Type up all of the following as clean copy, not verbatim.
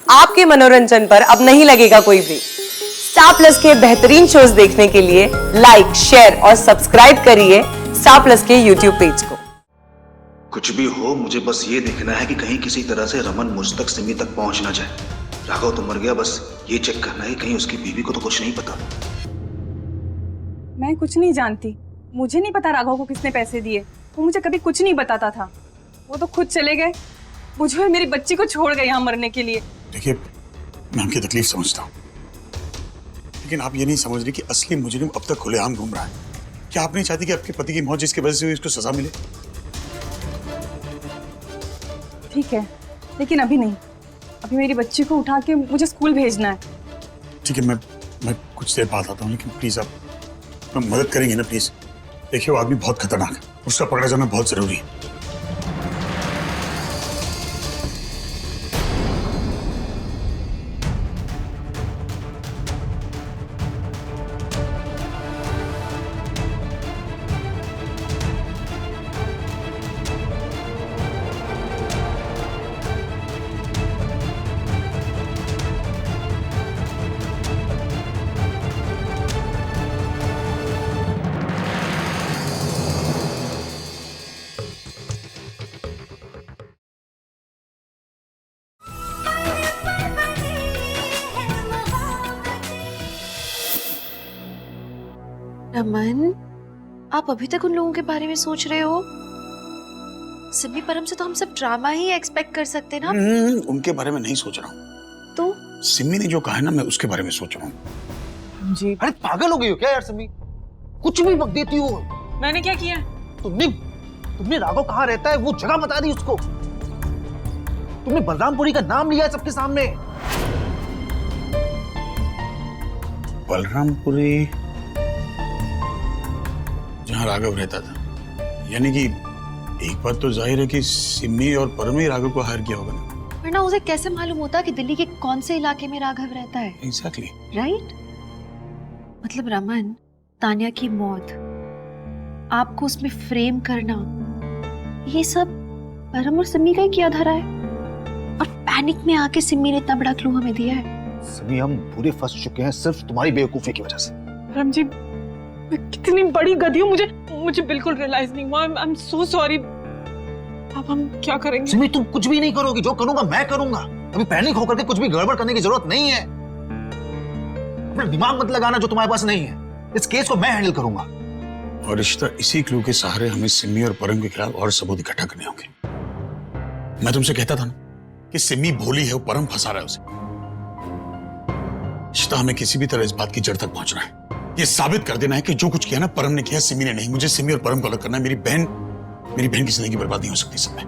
आपके मनोरंजन पर अब नहीं लगेगा कोई ब्रेक। स्टार प्लस के बेहतरीन शोज देखने के लिए लाइक, शेयर और सब्सक्राइब करिए स्टार प्लस के यूट्यूब पेज को। कुछ भी हो, मुझे बस ये देखना है कि कहीं किसी तरह से रमन मुझ तक, सिमी तक पहुंच ना जाए। राघव तो मर गया, बस ये चेक करना है कहीं उसकी बीवी को तो कुछ नहीं पता। मैं कुछ नहीं जानती, मुझे नहीं पता राघव को किसने पैसे दिए। वो मुझे कभी कुछ नहीं बताता था। वो तो खुद चले गए, मुझे और मेरी बच्ची को छोड़ गए यहाँ मरने के लिए। देखिए, मैं आपकी तकलीफ समझता हूँ, लेकिन आप ये नहीं समझ रही कि असली मुजरिम अब तक खुलेआम घूम रहा है। क्या आप नहीं चाहती कि आपके पति की मौत जिसकी वजह से हुई उसको सजा मिले? ठीक है, लेकिन अभी नहीं। अभी मेरी बच्ची को उठा के मुझे स्कूल भेजना है। ठीक है, मैं कुछ देर बाद आता हूँ, लेकिन प्लीज आप मदद करेंगे ना प्लीज? देखिए, वो आदमी बहुत खतरनाक है, उसका पकड़ा जाना बहुत जरूरी है। रमन, आप अभी तक उन लोगों के बारे में सोच रहे हो? सिमी परम से तो हम सब ड्रामा ही एक्सपेक्ट कर सकते ना। उनके बारे में नहीं सोच रहा हूँ। तो सिमी ने जो कहा है ना, मैं उसके बारे में सोच रहा हूँ। जी, अरे पागल हो गई हो क्या यार सिमी? कुछ भी बक देती हो। मैंने क्या किया? तुमने राघव कहाँ रहता है वो जगह बता दी उसको। तुमने बलरामपुरी का नाम लिया है सबके सामने। बलरामपुरी जहाँ राघव रहता था, यानी कि एक बात तो जाहिर है कि सिमी और परम ने राघव को हायर किया होगा ना। वरना उसे कैसे मालूम होता कि दिल्ली के कौन से इलाके में राघव रहता है? एग्जैक्टली। राइट? मतलब रमन, तान्या की मौत, आपको उसमें फ्रेम करना, ये सब परम और सिमी का ही किया धरा है। और पैनिक में आके सिमी ने इतना बड़ा क्लू हमें दिया है। सिमी, हम पूरे फंस चुके हैं सिर्फ तुम्हारी बेवकूफी की वजह से। परम जी, मैं कितनी बड़ी गधी हूँ, मुझे बिल्कुल रियलाइज नहीं हुआ। I am so sorry. अब हम क्या करेंगे? सिमी, तुम कुछ भी नहीं करोगी, जो करूंगा मैं करूंगा। अभी पैनिक होकर के कुछ भी गड़बड़ करने की जरूरत नहीं है। अपना दिमाग मत लगाना जो तुम्हारे पास नहीं है। इस केस को मैं हैंडल करूंगा। और रिश्ता, इसी क्लू के सहारे हमें सिमी और परम के खिलाफ और सबूत इकट्ठा करने होंगे। मैं तुमसे कहता था ना कि सिमी भोली है, वो परम फंसा रहा है उसे। रिश्ता, हमें किसी भी तरह इस बात की जड़ तक पहुंचना है। ये साबित कर देना है कि जो कुछ किया ना परम ने किया, सिमी ने नहीं। मुझे सिमी और परम को अलग करना है। मेरी बहन की जिंदगी बर्बाद नहीं हो सकती सब में।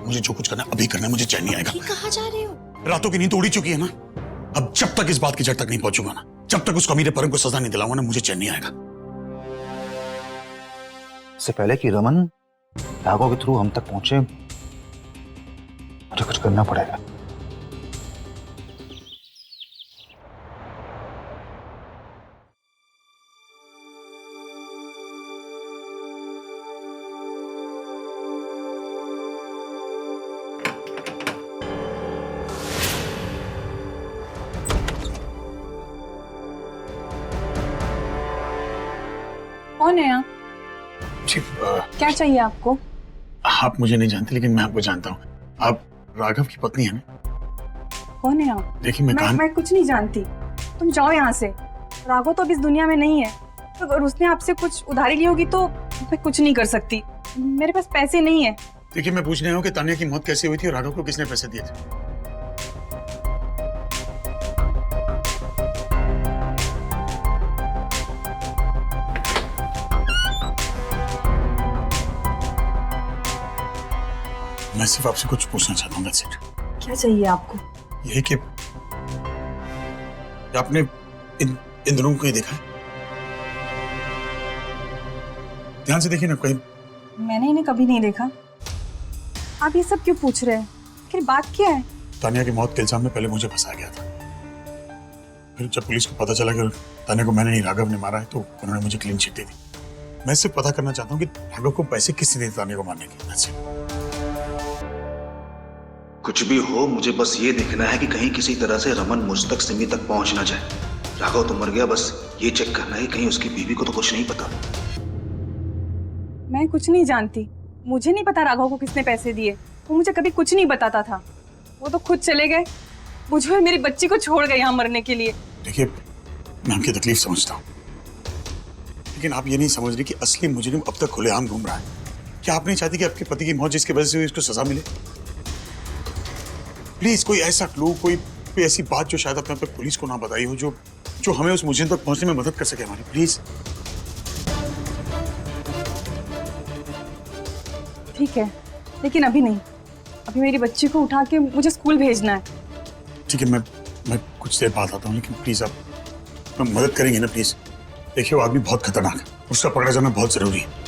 मुझे जो कुछ करना है अभी करना है, मुझे चैन नहीं आएगा। कहाँ जा रहे हो? रातों की नींद उड़ी चुकी है ना। अब जब तक इस बात की जड़ तक नहीं पहुंचूंगा ना, जब तक उस कमीने परम को सजा नहीं दिलाऊंगा ना, मुझे चैन नहीं आएगा। इससे पहले कि रमन राघव के थ्रू हम तक पहुंचे, मुझे कुछ करना पड़ेगा। कौन है आप? जी, क्या चाहिए आपको? आप मुझे नहीं जानते, लेकिन मैं आपको जानता हूँ। आप राघव की पत्नी है ना? कौन है आप? देखिए, मैं कुछ नहीं जानती। तुम जाओ यहाँ से। राघव तो अब इस दुनिया में नहीं है। तो अगर उसने आपसे कुछ उधारी ली होगी तो मैं कुछ नहीं कर सकती। मेरे पास पैसे नहीं है। देखिए, मैं पूछ रहा हूँ कि तान्या की मौत कैसे हुई थी और राघव को किसने पैसे दिए थे? मैं सिर्फ आपसे कुछ पूछना चाहता हूँ। that's it। क्या चाहिए आपको? यही कि आपने इन दोनों को ही देखा है? ध्यान से देखिए ना, कहीं। मैंने इन्हें कभी नहीं देखा। आप ये सब क्यों पूछ रहे हैं? आखिर बात क्या है? तान्या की मौत के इल्जाम में पहले मुझे फंसाया गया था। फिर जब पुलिस को पता चला कि तान्या को मैंने नहीं राघव ने मारा है, तो उन्होंने मुझे क्लीन चिट दे दी। मैं सिर्फ पता करना चाहता हूँ कि राघव को पैसे किसने दिए तान्या को मारने के। कुछ भी हो, मुझे बस ये देखना है कि कहीं किसी तरह से रमन मुझ तक, सिमी तक पहुंच ना जाए। राघव तो मर गया, बस ये चेक करना है कि कहीं उसकी बीवी को तो कुछ नहीं पता। मैं कुछ नहीं जानती, मुझे नहीं पता राघव को किसने पैसे दिए। वो मुझे कभी कुछ नहीं बताता था। वो तो खुद चले गए, मुझे और मेरी बच्ची को छोड़ गए यहाँ मरने के लिए। देखिए, मैं आपकी तकलीफ समझता हूँ, लेकिन आप ये नहीं समझ रही कि असली मुजरिम अब तक खुलेआम घूम रहा है। क्या आप नहीं चाहती कि आपके पति की मौत जिसकी वजह से हुई उसको सजा मिले? प्लीज कोई ऐसा क्लू, कोई ऐसी बात जो शायद अपने आप तक पुलिस को ना बताई हो, जो हमें उस मुजरिम तक पहुंचने में मदद कर सके हमारी। प्लीज। ठीक है, लेकिन अभी नहीं। अभी मेरी बच्ची को उठा के मुझे स्कूल भेजना है। ठीक है, मैं कुछ देर बाद आता हूँ, लेकिन प्लीज आप मदद करेंगे ना प्लीज? देखिए, वो आदमी बहुत खतरनाक है, उसका पकड़ा जाना बहुत जरूरी है।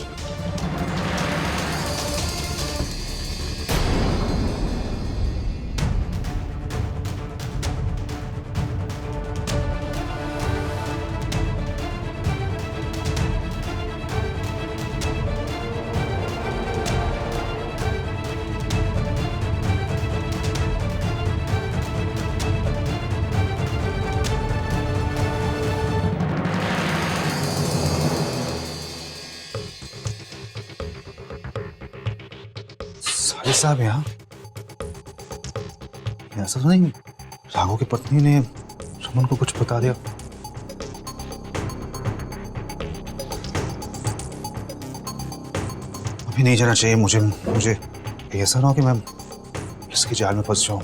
साले साहब यहाँ? ऐसा तो नहीं राघव की पत्नी ने रमन को कुछ बता दिया? अभी नहीं जाना चाहिए मुझे ऐसा ना हो कि मैं इसकी जाल में फंस जाऊं।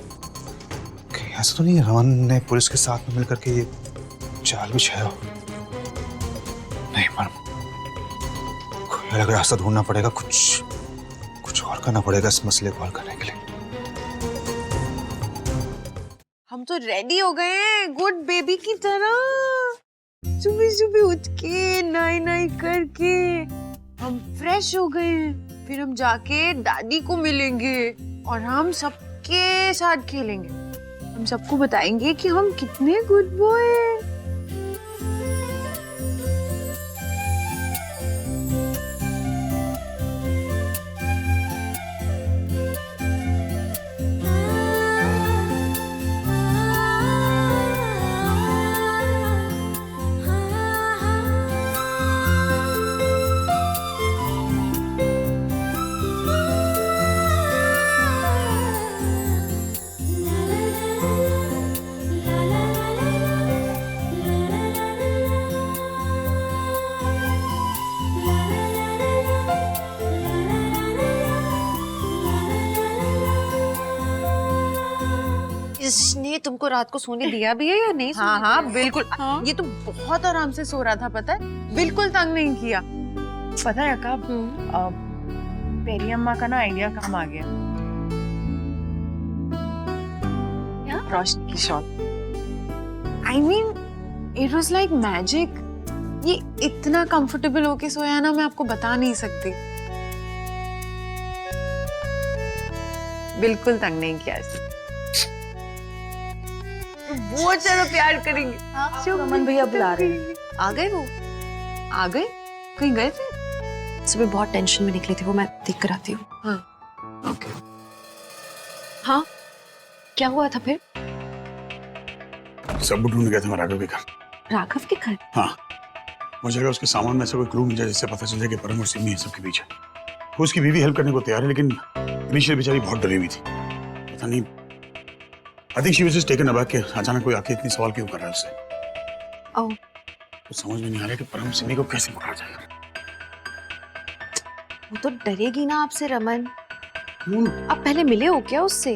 ऐसा तो नहीं रमन ने पुलिस के साथ में मिलकर के ये जाल बिछाया हो? नहीं, पर कोई अलग रास्ता ढूंढना पड़ेगा, कुछ और करना पड़ेगा इस मसले को हल करने के लिए। हम तो रेडी हो गए हैं गुड बेबी की तरह। सुबह सुबह उठ के नाई नाई करके हम फ्रेश हो गए हैं। फिर हम जाके दादी को मिलेंगे और हम सबके साथ खेलेंगे। हम सबको बताएंगे कि हम कितने गुड बॉय हैं। इसने तुमको रात को सोने दिया भी है या नहीं? हाँ हाँ बिल्कुल। ये तो बहुत आराम से सो रहा था, पता है, बिल्कुल तंग नहीं किया। पता है अक्का, पेरी अम्मा का ना आइडिया काम आ गया। क्या? रोशनी की shot. I mean it was like magic. ये इतना कंफर्टेबल होके सोया ना, मैं आपको बता नहीं सकती। बिल्कुल तंग नहीं किया इसे। बहुत ज्यादा प्यार करेंगे। रमन भैया बुला रहे हैं। आ गए वो? आ गए? कहीं गए थे? सुबह बहुत टेंशन में निकले थे वो, मैं देख कर आती हूँ। हाँ ओके। हाँ, क्या हुआ था फिर? सब ढूंढ गया था मैं राघव के घर। राघव के घर? हाँ, मुझे लगा उसके सामान में से कोई क्लू मिल जाए जिससे पता चल जाए कि परम और सिमी सबके बीच है। वो उसकी बीवी हेल्प करने को तैयार है, लेकिन इनिशियल बेचारी बहुत डरी हुई थी। पता नहीं, I think she was just taken aback कि अचानक कोई आके इतनी सवाल क्यों कर रहा है उससे। ओह, तो समझ में नहीं आ रहा कि परम सिमी को कैसे पकड़ा जाएगा। वो तो डरेगी ना आपसे रमन। क्यों? आप पहले मिले हो क्या उससे?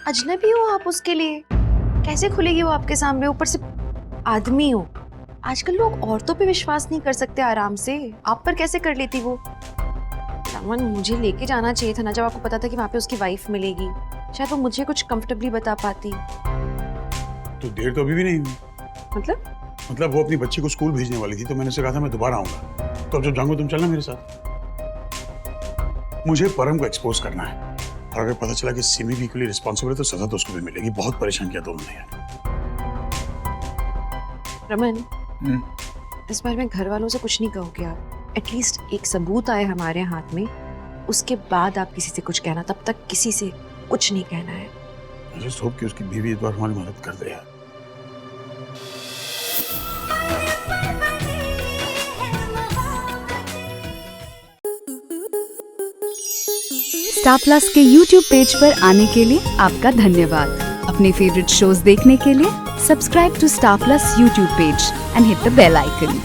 अजनबी हो आप उसके लिए, कैसे खुलेगी वो आपके सामने? ऊपर से आदमी हो। आजकल लोग औरतों पे विश्वास नहीं कर सकते आराम से, आप पर कैसे कर लेती वो? रमन, मुझे लेके जाना चाहिए था ना, जब आपको पता था कि वहाँ पे उसकी वाइफ मिलेगी। शायद वो मुझे कुछ कंफर्टेबली बता पाती। तो देर तो अभी भी नहीं हुई। मतलब वो अपनी बच्ची को स्कूल भेजने वाली थी, तो मैंने उसे कहा था मैं दोबारा आऊंगा। तो अब जब जाऊंगा तुम चलना मेरे साथ। मुझे परम को एक्सपोज करना है, और अगर पता चला कि सिमी भी इक्वली रिस्पॉन्सिबल है तो सजा तो उसको भी मिलेगी। बहुत परेशान किया दोनों ने यार। रमन, इस बार मैं घर वालों से कुछ नहीं कहूँगी आप। एटलीस्ट एक सबूत आए हमारे हाथ में, उसके बाद आप किसी से कुछ कहना। तब तक किसी से कुछ नहीं कहना है। जस्ट होप कि उसकी बीवी इस बार हमारी मदद कर दे यार। स्टार प्लस के YouTube पेज पर आने के लिए आपका धन्यवाद। अपने फेवरेट शोज देखने के लिए subscribe to Star Plus YouTube page and hit the bell icon.